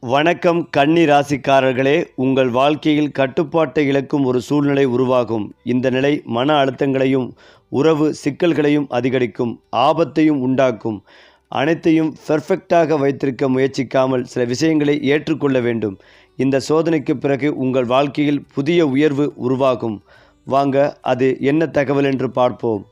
வணக்கம் கன்னி ராசிக்காரர்களே, உங்கள் வாழ்க்கையில் கட்டுப்பாட்டை இழக்கும் ஒரு சூழ்நிலை உருவாகும். இந்த நிலை மன அழுத்தங்களையும் உறவு சிக்கல்களையும் அதிகரிக்கும், ஆபத்தையும் உண்டாக்கும். அனைத்தையும் பெர்ஃபெக்டாக வைத்திருக்க முயற்சிக்காமல் சில விஷயங்களை ஏற்றுக்கொள்ள வேண்டும். இந்த சோதனைக்கு பிறகு உங்கள் வாழ்க்கையில் புதிய உயர்வு உருவாகும். வாங்க, அது என்ன தகவல் என்று பார்ப்போம்.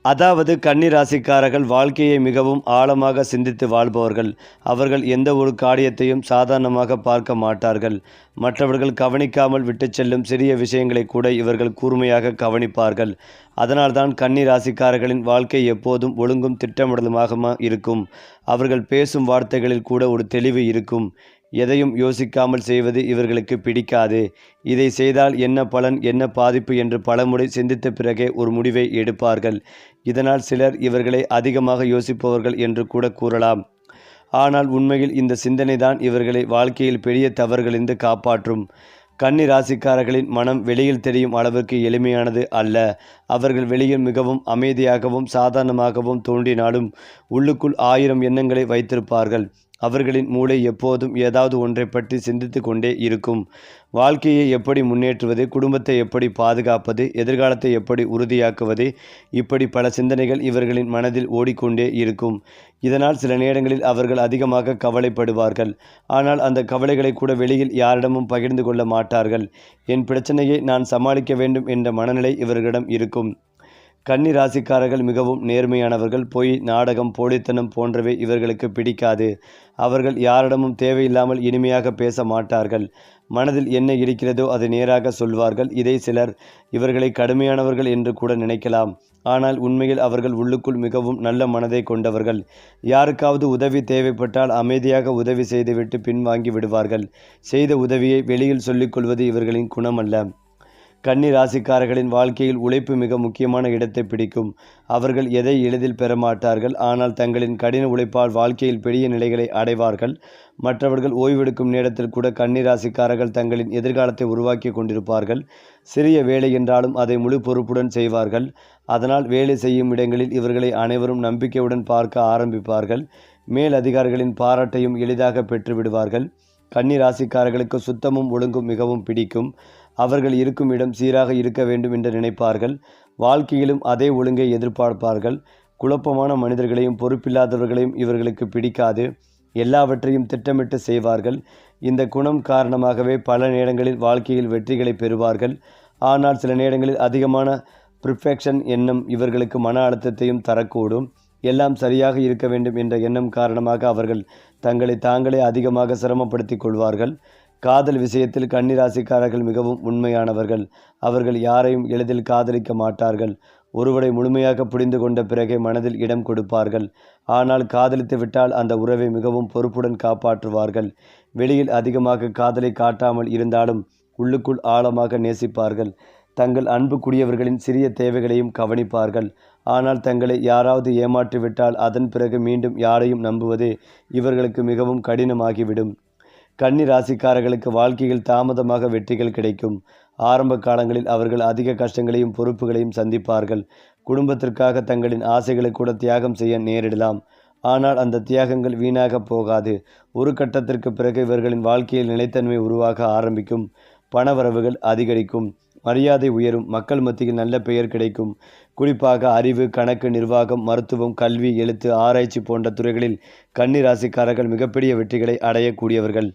அதாவது கன்னி ராசிக்காரர்கள் வாழ்க்கையை மிகவும் ஆழமாக சிந்தித்து வாழ்பவர்கள். அவர்கள் எந்த ஒரு காரியத்தையும் சாதாரணமாக பார்க்க மாட்டார்கள். மற்றவர்கள் கவனிக்காமல் விட்டு செல்லும் சிறிய விஷயங்களை கூட இவர்கள் கூர்மையாக கவனிப்பார்கள். அதனால்தான் கன்னி ராசிக்காரர்களின் வாழ்க்கை எப்போதும் ஒழுங்கும் திட்டமிடலுமாக இருக்கும். அவர்கள் பேசும் வார்த்தைகளில் கூட ஒரு தெளிவு இருக்கும். எதையும் யோசிக்காமல் செய்வது இவர்களுக்கு பிடிக்காது. இதை செய்தால் என்ன பலன், என்ன பாதிப்பு என்று பலமுறை சிந்தித்த பிறகே ஒரு முடிவை எடுப்பார்கள். இதனால் சிலர் இவர்களை அதிகமாக யோசிப்பவர்கள் என்று கூட கூறலாம். ஆனால் உண்மையில் இந்த சிந்தனைதான் இவர்களை வாழ்க்கையில் பெரிய தவறுகளிலிருந்து காப்பாற்றும். கன்னி ராசிக்காரர்களின் மனம் வெளியில் தெரியும் அளவிற்கு எளிமையானது அல்ல. அவர்கள் வெளியில் மிகவும் அமைதியாகவும் சாதாரணமாகவும் தோன்றினாலும் உள்ளுக்குள் 1000 எண்ணங்களை வைத்திருப்பார்கள். அவர்களின் மூளை எப்போதும் ஏதாவது ஒன்றை பற்றி சிந்தித்து கொண்டே இருக்கும். வாழ்க்கையை எப்படி முன்னேற்றுவது, குடும்பத்தை எப்படி பாதுகாப்பது, எதிர்காலத்தை எப்படி உறுதியாக்குவது, இப்படி பல சிந்தனைகள் இவர்களின் மனதில் ஓடிக்கொண்டே இருக்கும். இதனால் சில நேரங்களில் அவர்கள் அதிகமாக கவலைப்படுவார்கள். ஆனால் அந்த கவலைகளை கூட வெளியில் யாரிடமும் பகிர்ந்து கொள்ள மாட்டார்கள். என் பிரச்சனையை நான் சமாளிக்க வேண்டும் என்ற மனநிலை இவர்களிடம் இருக்கும். கன்னி ராசிக்காரர்கள் மிகவும் நேர்மையானவர்கள். பொய், நாடகம், போலித்தனம் போன்றவை இவர்களுக்கு பிடிக்காது. அவர்கள் யாரிடமும் தேவையில்லாமல் இனிமையாக பேச மாட்டார்கள். மனதில் என்ன இருக்கிறதோ அதை நேராக சொல்வார்கள். இதை சிலர் இவர்களை கடுமையானவர்கள் என்று கூட நினைக்கலாம். ஆனால் உண்மையில் அவர்கள் உள்ளுக்குள் மிகவும் நல்ல மனதை கொண்டவர்கள். யாருக்காவது உதவி தேவைப்பட்டால் அமைதியாக உதவி செய்துவிட்டு பின்வாங்கி விடுவார்கள். செய்த உதவியை வெளியில் சொல்லிக்கொள்வது இவர்களின் குணமல்ல. கன்னி ராசிக்காரர்களின் வாழ்க்கையில் உழைப்பு மிக முக்கியமான இடத்தை பிடிக்கும். அவர்கள் எதை எளிதில் பெறமாட்டார்கள். ஆனால் தங்களின் கடின உழைப்பால் வாழ்க்கையில் பெரிய நிலைகளை அடைவார்கள். மற்றவர்கள் ஓய்வெடுக்கும் நேரத்தில் கூட கன்னி ராசிக்காரர்கள் தங்களின் எதிர்காலத்தை உருவாக்கி கொண்டிருப்பார்கள். சிறிய வேலை என்றாலும் அதை முழு பொறுப்புடன் செய்வார்கள். அதனால் வேலை செய்யும் இடங்களில் இவர்களை அனைவரும் நம்பிக்கையுடன் பார்க்க ஆரம்பிப்பார்கள். மேல் அதிகாரிகளின் பாராட்டையும் எளிதாக பெற்றுவிடுவார்கள். கன்னி ராசிக்காரர்களுக்கு சுத்தமும் ஒழுங்கும் மிகவும் பிடிக்கும். அவர்கள் இருக்கும் இடம் சீராக இருக்க வேண்டும் என்று நினைப்பார்கள். வாழ்க்கையிலும் அதே ஒழுங்கை எதிர்பார்ப்பார்கள். குழப்பமான மனிதர்களையும் பொறுப்பில்லாதவர்களையும் இவர்களுக்கு பிடிக்காது. எல்லாவற்றையும் திட்டமிட்டு செய்வார்கள். இந்த குணம் காரணமாகவே பல நேரங்களில் வாழ்க்கையில் வெற்றிகளை பெறுவார்கள். ஆனால் சில நேரங்களில் அதிகமான ப்ரிஃபெக்ஷன் எண்ணம் இவர்களுக்கு மன அழுத்தத்தையும் தரக்கூடும். எல்லாம் சரியாக இருக்க வேண்டும் என்ற எண்ணம் காரணமாக அவர்கள் தங்களை தாங்களே அதிகமாக சிரமப்படுத்திக் கொள்வார்கள். காதல் விஷயத்தில் கன்னி ராசிக்காரர்கள் மிகவும் உண்மையானவர்கள். அவர்கள் யாரையும் எளிதில் காதலிக்க மாட்டார்கள். ஒருவரை முழுமையாக புரிந்து கொண்ட பிறகே மனதில் இடம் கொடுப்பார்கள். ஆனால் காதலித்து விட்டால் அந்த உறவை மிகவும் பொறுப்புடன் காப்பாற்றுவார்கள். வெளியில் அதிகமாக காதலை காட்டாமல் இருந்தாலும் உள்ளுக்குள் ஆழமாக நேசிப்பார்கள். தங்கள் அன்புக்குரியவர்களின் சிறிய தேவைகளையும் கவனிப்பார்கள். ஆனால் தங்களை யாராவது ஏமாற்றிவிட்டால் அதன் பிறகு மீண்டும் யாரையும் நம்புவது இவர்களுக்கு மிகவும் கடினமாகிவிடும். கன்னி ராசிக்காரர்களுக்கு வாழ்க்கையில் தாமதமாக வெற்றிகள் கிடைக்கும். ஆரம்ப காலங்களில் அவர்கள் அதிக கஷ்டங்களையும் பொறுப்புகளையும் சந்திப்பார்கள். குடும்பத்திற்காக தங்களின் ஆசைகளை கூட தியாகம் செய்ய நேரிடலாம். ஆனால் அந்த தியாகங்கள் வீணாக போகாது. ஒரு கட்டத்திற்கு பிறகு இவர்களின் வாழ்க்கையில் நிலைத்தன்மை உருவாக ஆரம்பிக்கும். பணவரவுகள் அதிகரிக்கும். மரியாதை உயரும். மக்கள் மத்தியில் நல்ல பெயர் கிடைக்கும். குறிப்பாக அறிவு, கணக்கு, நிர்வாகம், மருத்துவம், கல்வி, எழுத்து, ஆராய்ச்சி போன்ற துறைகளில் கன்னி ராசிக்காரர்கள் மிகப்பெரிய வெற்றிகளை அடையக்கூடியவர்கள்.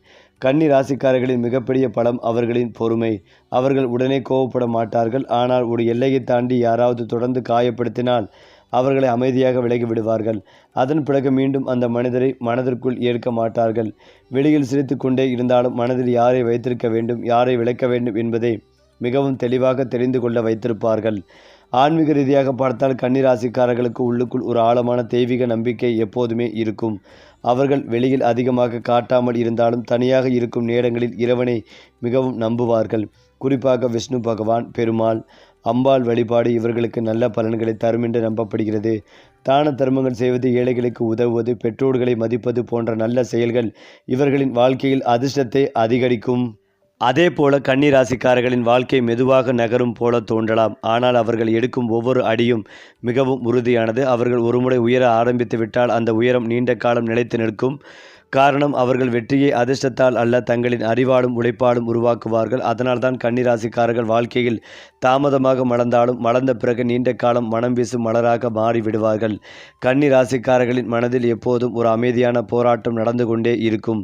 கன்னி ராசிக்காரர்களின் மிகப்பெரிய பலம் அவர்களின் பொறுமை. அவர்கள் உடனே கோபப்பட மாட்டார்கள். ஆனால் ஒரு எல்லையை தாண்டி யாராவது தொடர்ந்து காயப்படுத்தினால் அவர்களை அமைதியாக விலகி விடுவார்கள். அதன் பிறகு மீண்டும் அந்த மனிதரை மனதிற்குள் ஏற்க மாட்டார்கள். வெளியில் சிரித்து கொண்டே இருந்தாலும் மனதில் யாரை வைத்திருக்க வேண்டும், யாரை விலக்க வேண்டும் என்பதை மிகவும் தெளிவாக தெரிந்து கொள்ள வைத்திருப்பார்கள். ஆன்மீக ரீதியாக பார்த்தால் கன்னி ராசிக்காரர்களுக்கு உள்ளுக்குள் ஒரு ஆழமான தெய்வீக நம்பிக்கை எப்போதுமே இருக்கும். அவர்கள் வெளியில் அதிகமாக காட்டாமல் இருந்தாலும் தனியாக இருக்கும் நேரங்களில் இறைவனை மிகவும் நம்புவார்கள். குறிப்பாக விஷ்ணு பகவான், பெருமாள், அம்பாள் வழிபாடு இவர்களுக்கு நல்ல பலன்களை தரும் என்று நம்பப்படுகிறது. தான தர்மங்கள் செய்வது, ஏழைகளுக்கு உதவுவது, பெற்றோர்களை மதிப்பது போன்ற நல்ல செயல்கள் இவர்களின் வாழ்க்கையில் அதிர்ஷ்டத்தை அதிகரிக்கும். அதே போல கன்னி ராசிக்காரர்களின் வாழ்க்கை மெதுவாக நகரும் போல தோன்றலாம். ஆனால் அவர்கள் எடுக்கும் ஒவ்வொரு அடியும் மிகவும் உறுதியானது. அவர்கள் ஒருமுறை உயர ஆரம்பித்து விட்டால் அந்த உயரம் நீண்ட காலம் நிலைத்து நிற்கும். காரணம் அவர்கள் வெற்றியை அதிர்ஷ்டத்தால் அல்ல தங்களின் அறிவாலும் உழைப்பாலும் உருவாக்குவார்கள். அதனால்தான் கன்னிராசிக்காரர்கள் வாழ்க்கையில் தாமதமாக மலர்ந்தாலும் மலர்ந்த பிறகு நீண்ட காலம் மனம் வீசும் மலராக மாறிவிடுவார்கள். கன்னிராசிக்காரர்களின் மனதில் எப்போதும் ஒரு அமைதியான போராட்டம் நடந்து கொண்டே இருக்கும்.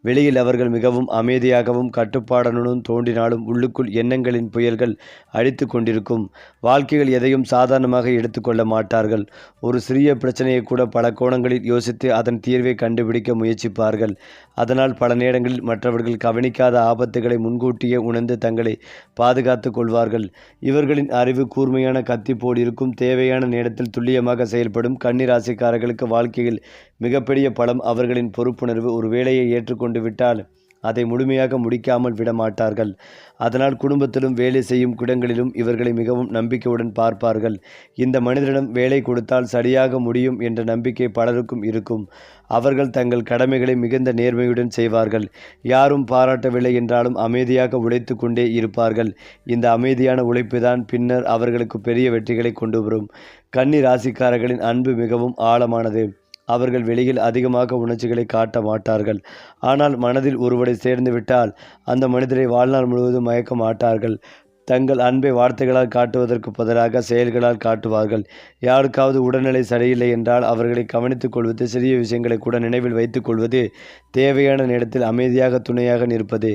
வெளியில் அவர்கள் மிகவும் அமைதியாகவும் கட்டுப்பாடுடனும் தோன்றினாலும் உள்ளுக்குள் எண்ணங்களின் புயல்கள் அடித்து கொண்டிருக்கும். வாழ்க்கையில் எதையும் சாதாரணமாக எடுத்துக்கொள்ள மாட்டார்கள். ஒரு சிறிய பிரச்சனையை கூட பல கோணங்களில் யோசித்து அதன் தீர்வை கண்டுபிடிக்க முயற்சிப்பார்கள். அதனால் பல நேரங்களில் மற்றவர்கள் கவனிக்காத ஆபத்துகளை முன்கூட்டியே உணர்ந்து தங்களை பாதுகாத்து கொள்வார்கள். இவர்களின் அறிவு கூர்மையான கத்தி போல் இருக்கும். தேவையான நேரத்தில் துல்லியமாக செயல்படும் கன்னிராசிக்காரர்களுக்கு வாழ்க்கையில் மிகப்பெரிய பலம் அவர்களின் பொறுப்புணர்வு. ஒரு வேலையை ஏற்றுக்கொண்டு விட்டால் அதை முழுமையாக முடிக்காமல் விடமாட்டார்கள். அதனால் குடும்பத்திலும் வேலை செய்யும் இடங்களிலும் இவர்களை மிகவும் நம்பிக்கையுடன் பார்ப்பார்கள். இந்த மனிதரிடம் வேலை கொடுத்தால் சரியாக முடியும் என்ற நம்பிக்கை பலருக்கும் இருக்கும். அவர்கள் தங்கள் கடமைகளை மிகுந்த நேர்மையுடன் செய்வார்கள். யாரும் பாராட்டவில்லை என்றாலும் அமைதியாக உழைத்து கொண்டே இருப்பார்கள். இந்த அமைதியான உழைப்பு தான் பின்னர் அவர்களுக்கு பெரிய வெற்றிகளை கொண்டு வரும். கன்னி ராசிக்காரர்களின் அன்பு மிகவும் ஆழமானது. அவர்கள் வெளியில் அதிகமாக உணர்ச்சிகளை காட்ட மாட்டார்கள். ஆனால் மனதில் ஒருவரை சேர்ந்து விட்டால் அந்த மனிதரை வாழ்நாள் முழுவதும் மயக்க மாட்டார்கள். தங்கள் அன்பை வார்த்தைகளால் காட்டுவதற்கு பதிலாக செயல்களால் காட்டுவார்கள். யாருக்காவது உடல்நிலை சரியில்லை என்றால் அவர்களை கவனித்துக் கொள்வது, சிறிய விஷயங்களை கூட நினைவில் வைத்துக் கொள்வது, தேவையான நேரத்தில் அமைதியாக துணையாக நிற்பது,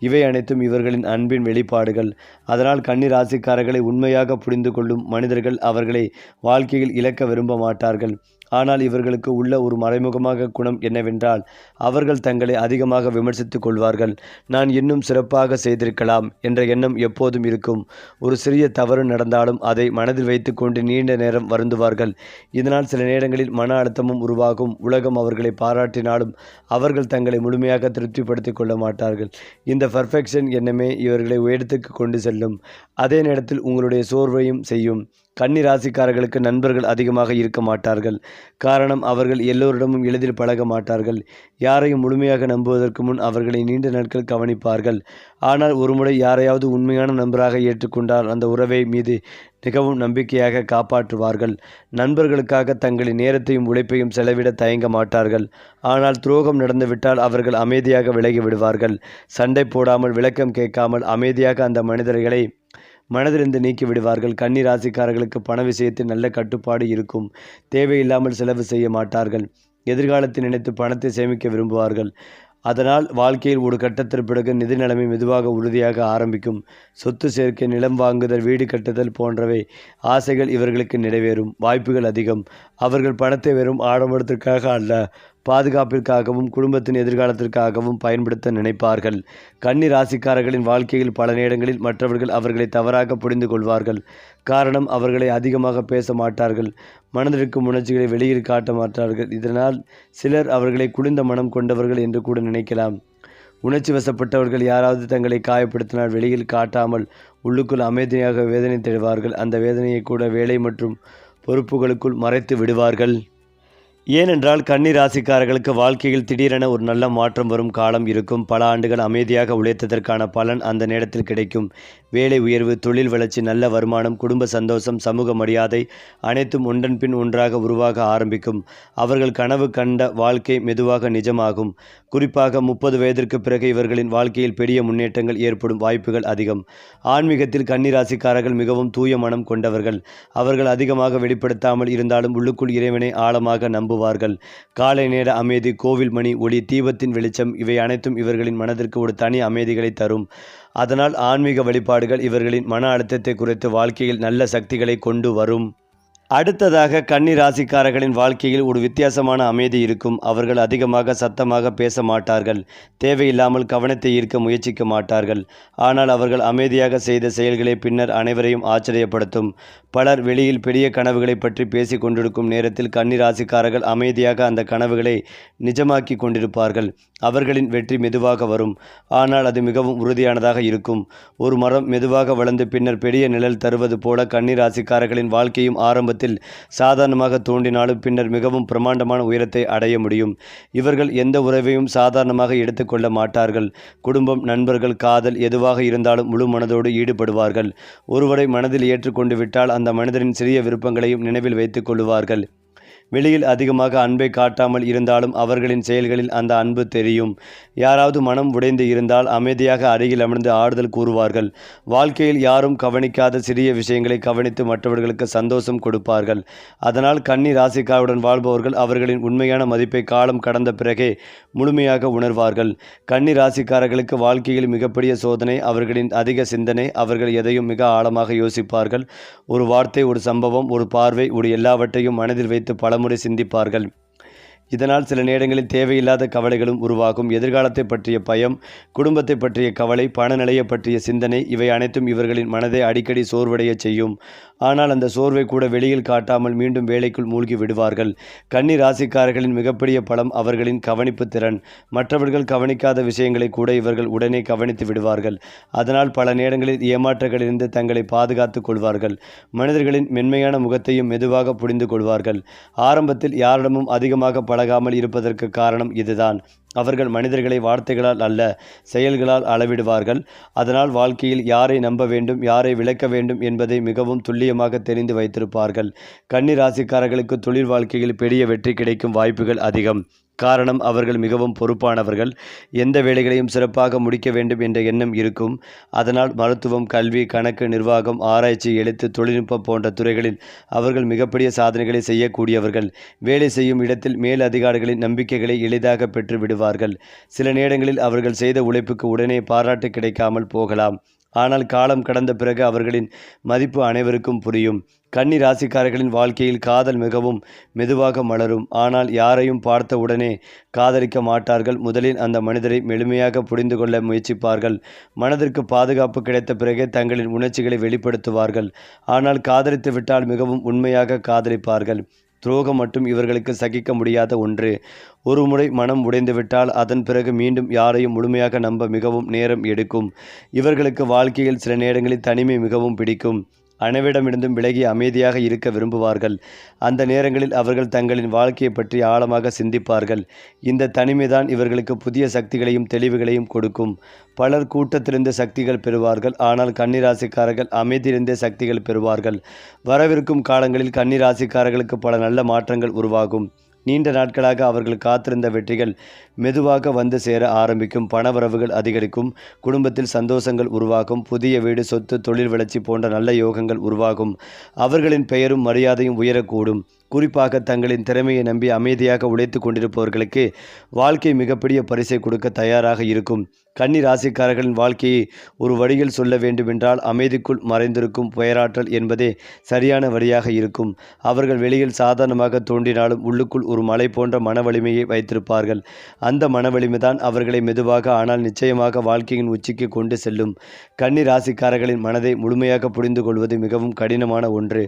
இவை அனைத்தும் இவர்களின் அன்பின் வெளிப்பாடுகள். அதனால் கன்னி ராசிக்காரர்களை உண்மையாக புரிந்து கொள்ளும் மனிதர்கள் அவர்களை வாழ்க்கையில் இழக்க விரும்ப மாட்டார்கள். ஆனால் இவர்களுக்கு உள்ள ஒரு மறைமுகமாக குணம் என்னவென்றால் அவர்கள் தங்களை அதிகமாக விமர்சித்துக் கொள்வார்கள். நான் இன்னும் சிறப்பாக செய்திருக்கலாம் என்ற எண்ணம் எப்போதும் இருக்கும். ஒரு சிறிய தவறு நடந்தாலும் அதை மனதில் வைத்துக்கொண்டு நீண்ட நேரம் வருந்துவார்கள். இதனால் சில நேரங்களில் மன அழுத்தமும் உருவாகும். உலகம் அவர்களை பாராட்டினாலும் அவர்கள் தங்களை முழுமையாக திருப்திப்படுத்திக் கொள்ள மாட்டார்கள். இந்த பர்ஃபெக்ஷன் எண்ணமே இவர்களை உயரத்துக்கு கொண்டு செல்லும். அதே நேரத்தில் உங்களுடைய சோர்வையும் செய்யும். கன்னி ராசிக்காரர்களுக்கு நண்பர்கள் அதிகமாக இருக்க மாட்டார்கள். காரணம், அவர்கள் எல்லோரிடமும் எளிதில் பழக மாட்டார்கள். யாரையும் முழுமையாக நம்புவதற்கு முன் அவர்களை நீண்ட நாட்கள் கவனிப்பார்கள். ஆனால் ஒருமுறை யாரையாவது உண்மையான நண்பராக ஏற்றுக்கொண்டால் அந்த உறவை மீது மிகவும் நம்பிக்கையாக காப்பாற்றுவார்கள். நண்பர்களுக்காக தங்களின் நேரத்தையும் உழைப்பையும் செலவிட தயங்க மாட்டார்கள். ஆனால் துரோகம் நடந்துவிட்டால் அவர்கள் அமைதியாக விலகி விடுவார்கள். சண்டை போடாமல், விளக்கம் கேட்காமல் அமைதியாக அந்த மனிதர்களை மனதிலிருந்து நீக்கி விடுவார்கள். கன்னி ராசிக்காரர்களுக்கு பண விஷயத்தில் நல்ல கட்டுப்பாடு இருக்கும். தேவையில்லாமல் செலவு செய்ய மாட்டார்கள். எதிர்காலத்தை நினைத்து பணத்தை சேமிக்க விரும்புவார்கள். அதனால் வாழ்க்கையில் ஒரு கட்டத்திற்கு பிறகு நிதி நிலைமை மெதுவாக உறுதியாக ஆரம்பிக்கும். சொத்து சேர்க்கை, நிலம் வாங்குதல், வீடு கட்டுதல் போன்றவை ஆசைகள் இவர்களுக்கு நிறைவேறும் வாய்ப்புகள் அதிகம். அவர்கள் பணத்தை வெறும் ஆடம்பரத்திற்காக அல்ல, பாதுகாப்பிற்காகவும் குடும்பத்தின் எதிர்காலத்திற்காகவும் பயன்படுத்த நினைப்பார்கள். கன்னி ராசிக்காரர்களின் வாழ்க்கையில் பல நேரங்களில் மற்றவர்கள் அவர்களை தவறாக புரிந்து கொள்வார்கள். காரணம், அவர்களை அதிகமாக பேச மாட்டார்கள். மனதிற்கும் உணர்ச்சிகளை வெளியில் காட்ட மாட்டார்கள். இதனால் சிலர் அவர்களை குளிர்ந்த மனம் கொண்டவர்கள் என்று கூட நினைக்கலாம். உணர்ச்சி வசப்பட்டவர்கள் யாராவது தங்களை காயப்படுத்தினால் வெளியில் காட்டாமல் உள்ளுக்குள் அமைதியாக வேதனை தருவார்கள். அந்த வேதனையை கூட வேலை மற்றும் பொறுப்புகளுக்குள் மறைத்து விடுவார்கள். ஏனென்றால் கன்னி ராசிக்காரர்களுக்கு வாழ்க்கையில் திடீரென ஒரு நல்ல மாற்றம் வரும் காலம் இருக்கும். பல ஆண்டுகள் அமைதியாக உழைத்ததற்கான பலன் அந்த நேரத்தில் கிடைக்கும். வேலை உயர்வு, தொழில் வளர்ச்சி, நல்ல வருமானம், குடும்ப சந்தோஷம், சமூக மரியாதை அனைத்தும் ஒன்றன் பின் ஒன்றாக உருவாக ஆரம்பிக்கும். அவர்கள் கனவு கண்ட வாழ்க்கை மெதுவாக நிஜமாகும். குறிப்பாக 30 வயதிற்கு பிறகு இவர்களின் வாழ்க்கையில் பெரிய முன்னேற்றங்கள் ஏற்படும் வாய்ப்புகள் அதிகம். ஆன்மீகத்தில் கன்னி ராசிக்காரர்கள் மிகவும் தூய மனம் கொண்டவர்கள். அவர்கள் அதிகமாக வெளிப்படுத்தாமல் இருந்தாலும் உள்ளுக்குள் இறைவனை ஆழமாக நம்புவார்கள். காலை நேர அமைதி, கோவில் மணி ஒளி, தீபத்தின் வெளிச்சம் இவை அனைத்தும் இவர்களின் மனதிற்கு ஒரு தனி அமைதிகளை தரும். அதனால் ஆன்மீக வழிபாடுகள் இவர்களின் மன அழுத்தத்தை குறைத்து வாழ்க்கையில் நல்ல சக்திகளை கொண்டு வரும். அடுத்ததாக கன்னி ராசிக்காரர்களின் வாழ்க்கையில் ஒரு வித்தியாசமான அமைதி இருக்கும். அவர்கள் அதிகமாக சத்தமாக பேச மாட்டார்கள். தேவையில்லாமல் கவனத்தை ஈர்க்க முயற்சிக்க மாட்டார்கள். ஆனால் அவர்கள் அமைதியாக செய்த செயல்களை பின்னர் அனைவரையும் ஆச்சரியப்படுத்தும். பலர் வெளியில் பெரிய கனவுகளை பற்றி பேசி கொண்டிருக்கும் நேரத்தில் கன்னி ராசிக்காரர்கள் அமைதியாக அந்த கனவுகளை நிஜமாக்கி கொண்டிருப்பார்கள். அவர்களின் வெற்றி மெதுவாக வரும். ஆனால் அது மிகவும் உறுதியானதாக இருக்கும். ஒரு மரம் மெதுவாக வளர்ந்து பின்னர் பெரிய நிழல் தருவது போல கன்னி ராசிக்காரர்களின் வாழ்க்கையும் ஆரம்பத்தில் சாதாரணமாக தோன்றினாலும் பின்னர் மிகவும் பிரமாண்டமான உயரத்தை அடைய முடியும். இவர்கள் எந்த உறவையும் சாதாரணமாக எடுத்துக்கொள்ள மாட்டார்கள். குடும்பம், நண்பர்கள், காதல் எதுவாக இருந்தாலும் முழு மனதோடு ஈடுபடுவார்கள். ஒருவரை மனதில் ஏற்றுக்கொண்டு விட்டால் அந்த மனிதரின் சிறிய விருப்பங்களையும் நினைவில் வைத்துக் கொள்வார்கள். வெளியில் அதிகமாக அன்பை காட்டாமல் இருந்தாலும் அவர்களின் செயல்களில் அந்த அன்பு தெரியும். யாராவது மனம் உடைந்து இருந்தால் அமைதியாக அருகில் அமர்ந்து ஆறுதல் கூறுவார்கள். வாழ்க்கையில் யாரும் கவனிக்காத சிறிய விஷயங்களை கவனித்து மற்றவர்களுக்கு சந்தோஷம் கொடுப்பார்கள். அதனால் கன்னி ராசிக்காருடன் வாழ்பவர்கள் அவர்களின் உண்மையான மதிப்பை காலம் கடந்த பிறகே முழுமையாக உணர்வார்கள். கன்னி ராசிக்காரர்களுக்கு வாழ்க்கையில் மிகப்பெரிய சோதனை அவர்களின் அதிக சிந்தனை. அவர்கள் எதையும் மிக ஆழமாக யோசிப்பார்கள். ஒரு வார்த்தை, ஒரு சம்பவம், ஒரு பார்வை, ஒரு எல்லாவற்றையும் மனதில் வைத்து பலமுறை சிந்திப்பார்கள். இதனால் சில நேரங்களில் தேவையில்லாத கவலைகளும் உருவாகும். எதிர்காலத்தை பற்றிய பயம், குடும்பத்தை பற்றிய கவலை, பணநிலையை பற்றிய சிந்தனை, இவை அனைத்தும் இவர்களின் மனதை அடிக்கடி சோர்வடைய செய்யும். ஆனால் அந்த சோர்வை கூட வெளியில் காட்டாமல் மீண்டும் வேலைக்குள் மூழ்கி விடுவார்கள். கன்னி ராசிக்காரர்களின் மிகப்பெரிய பலம் அவர்களின் கவனிப்பு திறன். மற்றவர்கள் கவனிக்காத விஷயங்களை கூட இவர்கள் உடனே கவனித்து விடுவார்கள். அதனால் பல நேரங்களில் ஏமாற்றங்களிலிருந்து தங்களை பாதுகாத்துக் கொள்வார்கள். மனிதர்களின் மென்மையான முகத்தையும் மெதுவாக புரிந்து கொள்வார்கள். ஆரம்பத்தில் யாரிடமும் அதிகமாக பழகாமல் இருப்பதற்கு காரணம் இதுதான். அவர்கள் மனிதர்களை வார்த்தைகளால் அல்ல, செயல்களால் அளவிடுவார்கள். அதனால் வாழ்க்கையில் யாரை நம்ப வேண்டும், யாரை விலக்க வேண்டும் என்பதை மிகவும் துல்லியமாக தெரிந்து வைத்திருப்பார்கள். கன்னி ராசிக்காரர்களுக்கு தொழில் வாழ்க்கையில் பெரிய வெற்றி கிடைக்கும் வாய்ப்புகள் அதிகம். காரணம், அவர்கள் மிகவும் பொறுப்பானவர்கள். எந்த வேலைகளையும் சிறப்பாக முடிக்க வேண்டும் என்ற எண்ணம் இருக்கும். அதனால் மருத்துவம், கல்வி, கணக்கு, நிர்வாகம், ஆராய்ச்சி, எழுத்து, தொழில்நுட்பம் போன்ற துறைகளில் அவர்கள் மிகப்பெரிய சாதனைகளை செய்யக்கூடியவர்கள். வேலை செய்யும் இடத்தில் மேல் அதிகாரிகளின் நம்பிக்கைகளை எளிதாக பெற்று விடுவார்கள். சில நேரங்களில் அவர்கள் செய்த உழைப்புக்கு உடனே பாராட்டு கிடைக்காமல் போகலாம். ஆனால் காலம் கடந்த பிறகு அவர்களின் மதிப்பு அனைவருக்கும் புரியும். கன்னி ராசிக்காரர்களின் வாழ்க்கையில் காதல் மிகவும் மெதுவாக மலரும். ஆனால் யாரையும் பார்த்த உடனே காதலிக்க மாட்டார்கள். முதலில் அந்த மனிதரை முழுமையாக புரிந்து கொள்ள முயற்சிப்பார்கள். மனதிற்கு பாதுகாப்பு கிடைத்த பிறகே தங்களின் உணர்ச்சிகளை வெளிப்படுத்துவார்கள். ஆனால் காதலித்து விட்டால் மிகவும் உண்மையாக காதலிப்பார்கள். துரோகம் மட்டும் இவர்களுக்கு சகிக்க முடியாத ஒன்று. ஒரு முறை மனம் உடைந்துவிட்டால் அதன் பிறகு மீண்டும் யாரையும் முழுமையாக நம்ப மிகவும் நேரம் எடுக்கும். இவர்களுக்கு வாழ்க்கையில் சில நேரங்களில் தனிமை மிகவும் பிடிக்கும். அனைவரிடமிருந்தும் விலகி அமைதியாக இருக்க விரும்புவார்கள். அந்த நேரங்களில் அவர்கள் தங்களின் வாழ்க்கையை பற்றி ஆழமாக சிந்திப்பார்கள். இந்த தனிமைதான் இவர்களுக்கு புதிய சக்திகளையும் தெளிவுகளையும் கொடுக்கும். பலர் கூட்டத்திலிருந்து சக்திகள் பெறுவார்கள். ஆனால் கன்னிராசிக்காரர்கள் அமைதியிலிருந்தே சக்திகள் பெறுவார்கள். வரவிருக்கும் காலங்களில் கன்னிராசிக்காரர்களுக்கு பல நல்ல மாற்றங்கள் உருவாகும். நீண்ட நாட்களாக அவர்கள் காத்திருந்த வெற்றிகள் மெதுவாக வந்து சேர ஆரம்பிக்கும். பணவரவுகள் அதிகரிக்கும். குடும்பத்தில் சந்தோஷங்கள் உருவாகும். புதிய வீடு, சொத்து, தொழில் வளர்ச்சி போன்ற நல்ல யோகங்கள் உருவாகும். அவர்களின் பெயரும் மரியாதையும் உயரக்கூடும். குறிப்பாக தங்களின் திறமையை நம்பி அமைதியாக உழைத்து கொண்டிருப்பவர்களுக்கு வாழ்க்கை மிகப்பெரிய பரிசை கொடுக்க தயாராக இருக்கும். கன்னி ராசிக்காரர்களின் வாழ்க்கையை ஒரு வழியில் சொல்ல வேண்டுமென்றால் அமைதிக்குள் மறைந்திருக்கும் பேராற்றல் என்பதே சரியான வழியாக இருக்கும். அவர்கள் வெளியில் சாதாரணமாக தோன்றினாலும் உள்ளுக்குள் ஒரு மலை போன்ற மன வலிமையை வைத்திருப்பார்கள். அந்த மன வலிமைதான் அவர்களை மெதுவாக ஆனால் நிச்சயமாக வாழ்க்கையின் உச்சிக்கு கொண்டு செல்லும். கன்னி ராசிக்காரர்களின் மனதை முழுமையாக புரிந்து கொள்வது மிகவும் கடினமான ஒன்று.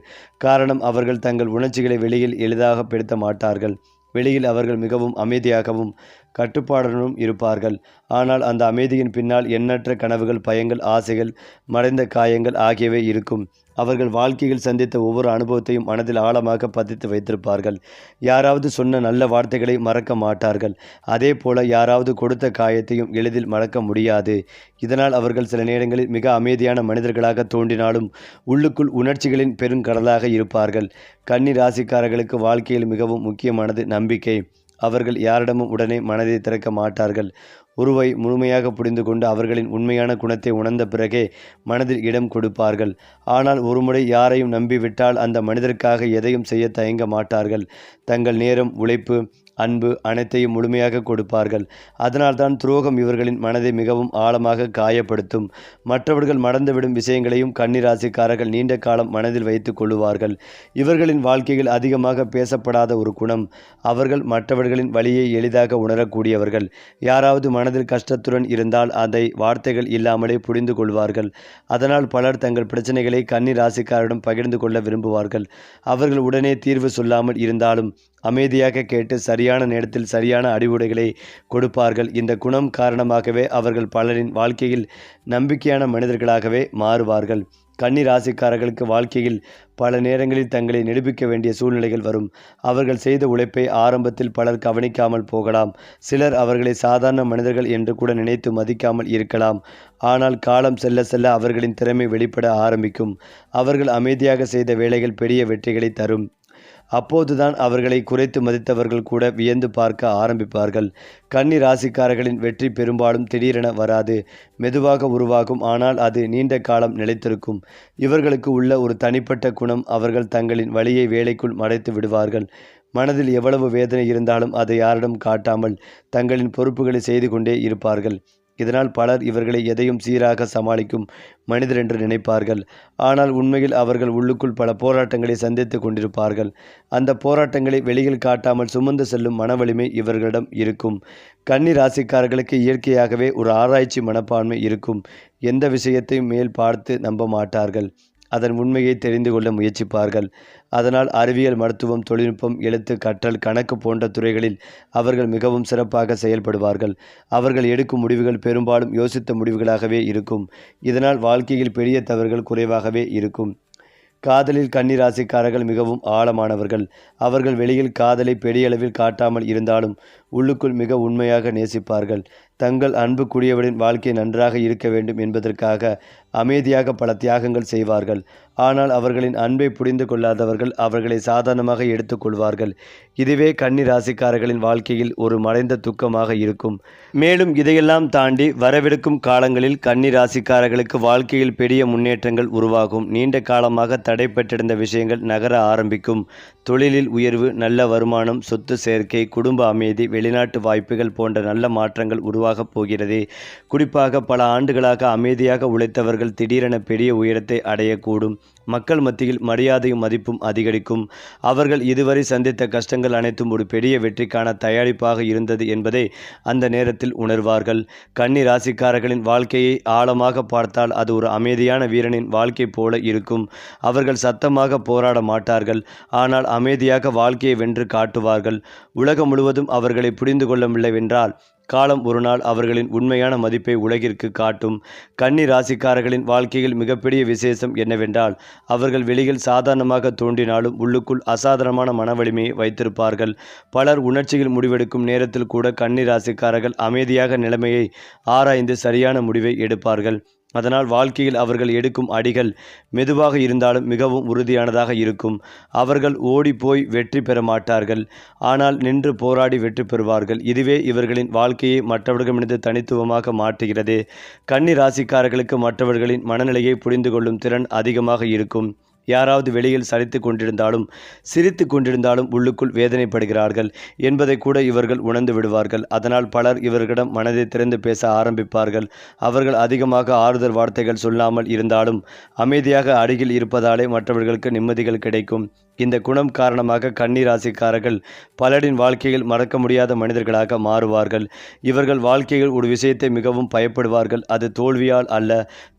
காரணம், அவர்கள் தங்கள் உணர்ச்சிகளை வெளியில் எளிதாக படுத்த மாட்டார்கள். வெளியில் அவர்கள் மிகவும் அமைதியாகவும் கட்டுப்பாடுடனும் இருப்பார்கள். ஆனால் அந்த அமைதியின் பின்னால் எண்ணற்ற கனவுகள், பயங்கள், ஆசைகள், மறைந்த காயங்கள் ஆகியவை இருக்கும். அவர்கள் வாழ்க்கையில் சந்தித்த ஒவ்வொரு அனுபவத்தையும் மனதில் ஆழமாக பதித்து வைத்திருப்பார்கள். யாராவது சொன்ன நல்ல வார்த்தைகளை மறக்க மாட்டார்கள். அதே போல யாராவது கொடுத்த காயத்தையும் எளிதில் மறக்க முடியாது. இதனால் அவர்கள் சில நேரங்களில் மிக அமைதியான மனிதர்களாக தோன்றினாலும் உள்ளுக்குள் உணர்ச்சிகளின் பெருங்கடலாக இருப்பார்கள். கன்னி ராசிக்காரர்களுக்கு வாழ்க்கையில் மிகவும் முக்கியமானது நம்பிக்கை. அவர்கள் யாரிடமும் உடனே மனதை திறக்க மாட்டார்கள். உருவை முழுமையாக புரிந்து கொண்டு அவர்களின் உண்மையான குணத்தை உணர்ந்த பிறகே மனதில் இடம் கொடுப்பார்கள். ஆனால் ஒருமுறை யாரையும் நம்பிவிட்டால் அந்த மனிதருக்காக எதையும் செய்ய தயங்க மாட்டார்கள். தங்கள் நேரம், உழைப்பு, அன்பு அனைத்தையும் முழுமையாக கொடுப்பார்கள். அதனால்தான் துரோகம் இவர்களின் மனதை மிகவும் ஆழமாக காயப்படுத்தும். மற்றவர்கள் மறந்துவிடும் விஷயங்களையும் கன்னிராசிக்காரர்கள் நீண்ட காலம் மனதில் வைத்து கொள்ளுவார்கள். இவர்களின் வாழ்க்கையில் அதிகமாக பேசப்படாத ஒரு குணம், அவர்கள் மற்றவர்களின் வலியை எளிதாக உணரக்கூடியவர்கள். யாராவது மனதில் கஷ்டத்துடன் இருந்தால் அதை வார்த்தைகள் இல்லாமலே புரிந்து கொள்வார்கள். அதனால் பலர் தங்கள் பிரச்சனைகளை கன்னி ராசிக்காரரிடம் பகிர்ந்து கொள்ள விரும்புவார்கள். அவர்கள் உடனே தீர்வு சொல்லாமல் இருந்தாலும் அமைதியாக கேட்டு சரியான நேரத்தில் சரியான அறிவுரைகளை கொடுப்பார்கள். இந்த குணம் காரணமாகவே அவர்கள் பலரின் வாழ்க்கையில் நம்பிக்கையான மனிதர்களாகவே மாறுவார்கள். கன்னி ராசிக்காரர்களுக்கு வாழ்க்கையில் பல நேரங்களில் தங்களை நிரூபிக்க வேண்டிய சூழ்நிலைகள் வரும். அவர்கள் செய்த உழைப்பை ஆரம்பத்தில் பலர் கவனிக்காமல் போகலாம். சிலர் அவர்களை சாதாரண மனிதர்கள் என்று கூட நினைத்து மதிக்காமல் இருக்கலாம். ஆனால் காலம் செல்ல செல்ல அவர்களின் திறமை வெளிப்பட ஆரம்பிக்கும். அவர்கள் அமைதியாக செய்த வேலைகள் பெரிய வெற்றிகளை தரும். அப்போதுதான் அவர்களை குறைத்து மதித்தவர்கள் கூட வியந்து பார்க்க ஆரம்பிப்பார்கள். கன்னி ராசிக்காரர்களின் வெற்றி பெரும்பாலும் திடீரென வராது, மெதுவாக உருவாகும். ஆனால் அது நீண்ட காலம் நிலைத்திருக்கும். இவர்களுக்கு உள்ள ஒரு தனிப்பட்ட குணம், அவர்கள் தங்களின் வலியை வேலைக்குள் மறைத்து விடுவார்கள். மனதில் எவ்வளவு வேதனை இருந்தாலும் அதை யாரிடம் காட்டாமல் தங்களின் பொறுப்புகளை செய்து கொண்டே இருப்பார்கள். இதனால் பலர் இவர்களை எதையும் சீராக சமாளிக்கும் மனிதர் என்று நினைப்பார்கள். ஆனால் உண்மையில் அவர்கள் உள்ளுக்குள் பல போராட்டங்களை சந்தித்து கொண்டிருப்பார்கள். அந்த போராட்டங்களை வெளியில் காட்டாமல் சுமந்து செல்லும் மன வலிமை இவர்களிடம் இருக்கும். கன்னி ராசிக்காரர்களுக்கு இயற்கையாகவே ஒரு ஆராய்ச்சி மனப்பான்மை இருக்கும். எந்த விஷயத்தையும் மேல் பார்த்து நம்ப மாட்டார்கள். அதன் உண்மையை தெரிந்து கொள்ள முயற்சிப்பார்கள். அதனால் அறிவியல், மருத்துவம், தொழில்நுட்பம், எழுத்து, கற்றல், கணக்கு போன்ற துறைகளில் அவர்கள் மிகவும் சிறப்பாக செயல்படுவார்கள். அவர்கள் எடுக்கும் முடிவுகள் பெரும்பாலும் யோசித்த முடிவுகளாகவே இருக்கும். இதனால் வாழ்க்கையில் பெரிய தவறுகள் குறைவாகவே இருக்கும். காதலில் கன்னி ராசிக்காரர்கள் மிகவும் ஆழமானவர்கள். அவர்கள் வெளியில் காதலை பெரியளவில் காட்டாமல் இருந்தாலும் உள்ளுக்குள் மிக உண்மையாக நேசிப்பார்கள். தங்கள் அன்புக்குரியவரின் வாழ்க்கை நன்றாக இருக்க வேண்டும் என்பதற்காக அமைதியாக பல தியாகங்கள் செய்வார்கள். ஆனால் அவர்களின் அன்பை புரிந்து கொள்ளாதவர்கள் அவர்களை சாதாரணமாக எடுத்துக்கொள்வார்கள். இதுவே கன்னி ராசிக்காரர்களின் வாழ்க்கையில் ஒரு மறைந்த துக்கமாக இருக்கும். மேலும் இதையெல்லாம் தாண்டி வரவிருக்கும் காலங்களில் கன்னி ராசிக்காரர்களுக்கு வாழ்க்கையில் பெரிய முன்னேற்றங்கள் உருவாகும். நீண்ட காலமாக தடைப்பட்டிருந்த விஷயங்கள் நகர ஆரம்பிக்கும். தொழிலில் உயர்வு, நல்ல வருமானம், சொத்து சேர்க்கை, குடும்ப அமைதி, வெளிநாட்டு வாய்ப்புகள் போன்ற நல்ல மாற்றங்கள் உருவாகப் போகிறது. குறிப்பாக பல ஆண்டுகளாக அமைதியாக உழைத்தவர்கள் திடீரென பெரிய உயரத்தை அடையக்கூடும். மக்கள் மத்தியில் மரியாதையும் மதிப்பும் அதிகரிக்கும். அவர்கள் இதுவரை சந்தித்த கஷ்டங்கள் அனைத்தும் ஒரு பெரிய வெற்றிக்கான தயாரிப்பாக இருந்தது என்பதை அந்த நேரத்தில் உணர்வார்கள். கன்னி ராசிக்காரர்களின் வாழ்க்கையை ஆழமாக பார்த்தால் அது ஒரு அமைதியான வீரனின் வாழ்க்கை போல இருக்கும். அவர்கள் சத்தமாக போராட மாட்டார்கள், ஆனால் அமைதியாக வாழ்க்கையை வென்று காட்டுவார்கள். உலகம் முழுவதும் அவர்களை புரிந்து கொள்ளவில்லைவென்றால் காலம் ஒரு நாள் அவர்களின் உண்மையான மதிப்பை உலகிற்கு காட்டும். கன்னி ராசிக்காரர்களின் வாழ்க்கையில் மிகப்பெரிய விசேஷம் என்னவென்றால் அவர்கள் வெளியில் சாதாரணமாக தோன்றினாலும் உள்ளுக்குள் அசாதாரணமான மன வலிமையை வைத்திருப்பார்கள். பலர் உணர்ச்சியில் முடிவெடுக்கும் நேரத்தில் கூட கன்னி ராசிக்காரர்கள் அமைதியாக நிலைமையை ஆராய்ந்து சரியான முடிவை எடுப்பார்கள். அதனால் வாழ்க்கையில் அவர்கள் எடுக்கும் அடிகள் மெதுவாக இருந்தாலும் மிகவும் உறுதியானதாக இருக்கும். அவர்கள் ஓடிப்போய் வெற்றி பெற மாட்டார்கள், ஆனால் நின்று போராடி வெற்றி பெறுவார்கள். இதுவே இவர்களின் வாழ்க்கையை மற்றவர்களிடமிருந்து தனித்துவமாக மாற்றுகிறது. கன்னி ராசிக்காரர்களுக்கு மற்றவர்களின் மனநிலையை புரிந்து கொள்ளும் திறன் அதிகமாக இருக்கும். யாராவது வெளியில் சலித்து கொண்டிருந்தாலும் சிரித்து கொண்டிருந்தாலும் உள்ளுக்குள் வேதனைப்படுகிறார்கள் என்பதை கூட இவர்கள் உணர்ந்து விடுவார்கள். அதனால் பலர் இவர்களிடம் மனதை திறந்து பேச ஆரம்பிப்பார்கள். அவர்கள் அதிகமாக ஆறுதல் வார்த்தைகள் சொல்லாமல் இருந்தாலும் அமைதியாக அருகில் இருப்பதாலே மற்றவர்களுக்கு நிம்மதிகள் கிடைக்கும். இந்த குணம் காரணமாக கன்னி ராசிக்காரர்கள் பலரின் வாழ்க்கையில் மறக்க முடியாத மனிதர்களாக மாறுவார்கள். இவர்கள் வாழ்க்கையில் ஒரு விஷயத்தை மிகவும் பயப்படுவார்கள். அது தோல்வியால் அல்ல,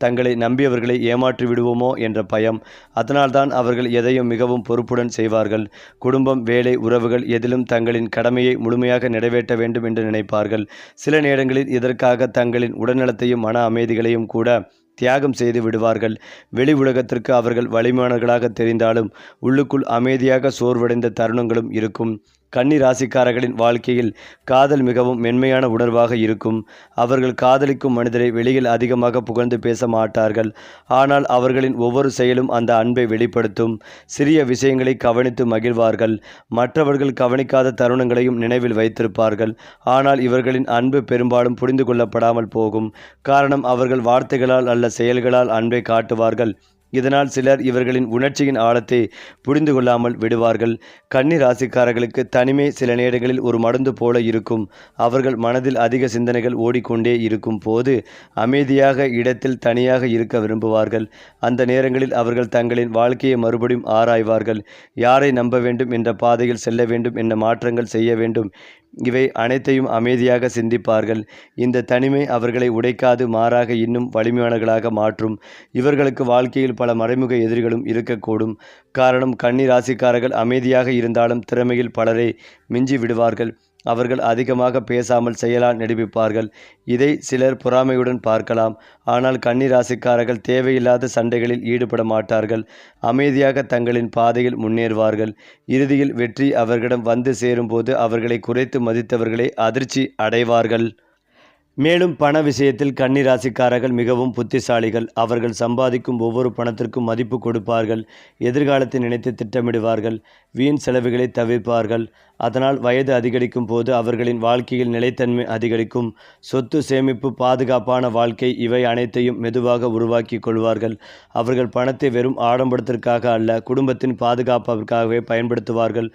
தங்களை நம்பியவர்களை ஏமாற்றி விடுவோமோ என்ற பயம். அதனால்தான் அவர்கள் எதையும் மிகவும் பொறுப்புடன் செய்வார்கள். குடும்பம், வேலை, உறவுகள் எதிலும் தங்களின் கடமையை முழுமையாக நிறைவேற்ற வேண்டும் என்று நினைப்பார்கள். சில நேரங்களில் இதற்காக தங்களின் உடல்நலத்தையும் மன அமைதிகளையும் கூட தியாகம் செய்து விடுவார்கள். வெளி உலகத்திற்கு அவர்கள் வலிமையானவர்களாக தெரிந்தாலும் உள்ளுக்குள் அமைதியாக சோர்வடைந்த தருணங்களும் இருக்கும். கன்னி ராசிக்காரர்களின் வாழ்க்கையில் காதல் மிகவும் மென்மையான உணர்வாக இருக்கும். அவர்கள் காதலிக்கும் மனிதரை வெளியில் அதிகமாக புகழ்ந்து பேச மாட்டார்கள், ஆனால் அவர்களின் ஒவ்வொரு செயலும் அந்த அன்பை வெளிப்படுத்தும். சிறிய விஷயங்களை கவனித்து மகிழ்வார்கள். மற்றவர்கள் கவனிக்காத தருணங்களையும் நினைவில் வைத்திருப்பார்கள். ஆனால் இவர்களின் அன்பு பெரும்பாலும் புரிந்து கொள்ளப்படாமல் போகும். காரணம், அவர்கள் வார்த்தைகளால் அல்ல செயல்களால் அன்பை காட்டுவார்கள். இதனால் சிலர் இவர்களின் உணர்ச்சியின் ஆழத்தை புரிந்து கொள்ளாமல் விடுவார்கள். கன்னி ராசிக்காரர்களுக்கு தனிமை சில நேரங்களில் ஒரு மருந்து போல இருக்கும். அவர்கள் மனதில் அதிக சிந்தனைகள் ஓடிக்கொண்டே இருக்கும் போது அமைதியாக இடத்தில் தனியாக இருக்க விரும்புவார்கள். அந்த நேரங்களில் அவர்கள் தங்களின் வாழ்க்கையை மறுபடியும் ஆராய்வார்கள். யாரை நம்ப வேண்டும், என்ற பாதையில் செல்ல வேண்டும், என்ன மாற்றங்கள் செய்ய வேண்டும், இவை அனைத்தையும் அமைதியாக சிந்திப்பார்கள். இந்த தனிமை அவர்களை உடைக்காது, மாறாக இன்னும் வலிமையானவர்களாக மாற்றும். இவர்களுக்கு வாழ்க்கையில் பல மறைமுக எதிரிகளும் இருக்கக்கூடும். காரணம், கன்னி ராசிக்காரர்கள் அமைதியாக இருந்தாலும் திறமையில் பலரை மிஞ்சி விடுவார்கள். அவர்கள் அதிகமாக பேசாமல் செயலால் நிரூபிப்பார்கள். இதை சிலர் பொறாமையுடன் பார்க்கலாம். ஆனால் கன்னி ராசிக்காரர்கள் தேவையில்லாத சண்டைகளில் ஈடுபட மாட்டார்கள். அமைதியாக தங்களின் பாதையில் முன்னேறுவார்கள். இறுதியில் வெற்றி அவர்களிடம் வந்து சேரும்போது அவர்களை குறைத்து மதித்தவர்களே அதிர்ச்சி அடைவார்கள். மேலும் பண விஷயத்தில் கன்னி ராசிக்காரர்கள் மிகவும் புத்திசாலிகள். அவர்கள் சம்பாதிக்கும் ஒவ்வொரு பணத்திற்கும் மதிப்பு கொடுப்பார்கள். எதிர்காலத்தை நினைத்து திட்டமிடுவார்கள். வீண் செலவுகளை தவிர்ப்பார்கள். அதனால் வயது அதிகரிக்கும் போது அவர்களின் வாழ்க்கையில் நிலைத்தன்மை அதிகரிக்கும். சொத்து சேமிப்பு, பாதுகாப்பான வாழ்க்கை இவை அனைத்தையும் மெதுவாக உருவாக்கி கொள்வார்கள். அவர்கள் பணத்தை வெறும் ஆடம்பரத்திற்காக அல்ல, குடும்பத்தின் பாதுகாப்பிற்காகவே பயன்படுத்துவார்கள்.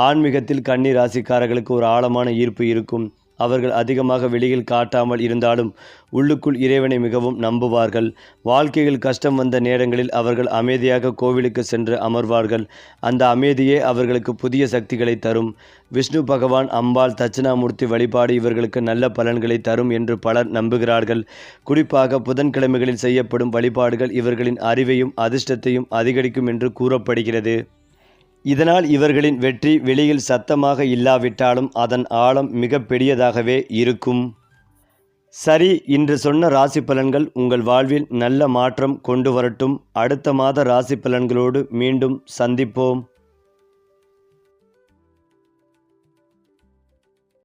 ஆன்மீகத்தில் கன்னி ராசிக்காரர்களுக்கு ஒரு ஆழமான ஈர்ப்பு இருக்கும். அவர்கள் அதிகமாக வெளியில் காட்டாமல் இருந்தாலும் உள்ளுக்குள் இறைவனை மிகவும் நம்புவார்கள். வாழ்க்கையில் கஷ்டம் வந்த நேரங்களில் அவர்கள் அமைதியாக கோவிலுக்கு சென்று அமர்வார்கள். அந்த அமைதியே அவர்களுக்கு புதிய சக்திகளை தரும். விஷ்ணு பகவான், அம்பாள், தட்சிணாமூர்த்தி வழிபாடு இவர்களுக்கு நல்ல பலன்களை தரும் என்று பலர் நம்புகிறார்கள். குறிப்பாக புதன்கிழமைகளில் செய்யப்படும் வழிபாடுகள் இவர்களின் அறிவையும் அதிர்ஷ்டத்தையும் அதிகரிக்கும் என்று கூறப்படுகிறது. இதனால் இவர்களின் வெற்றி வெளியில் சத்தமாக இல்லாவிட்டாலும் அதன் ஆழம் மிக பெரியதாகவே இருக்கும். சரி, இன்று சொன்ன ராசி பலன்கள் உங்கள் வாழ்வில் நல்ல மாற்றம் கொண்டு வரட்டும். அடுத்த மாத ராசி பலன்களோடு மீண்டும் சந்திப்போம்.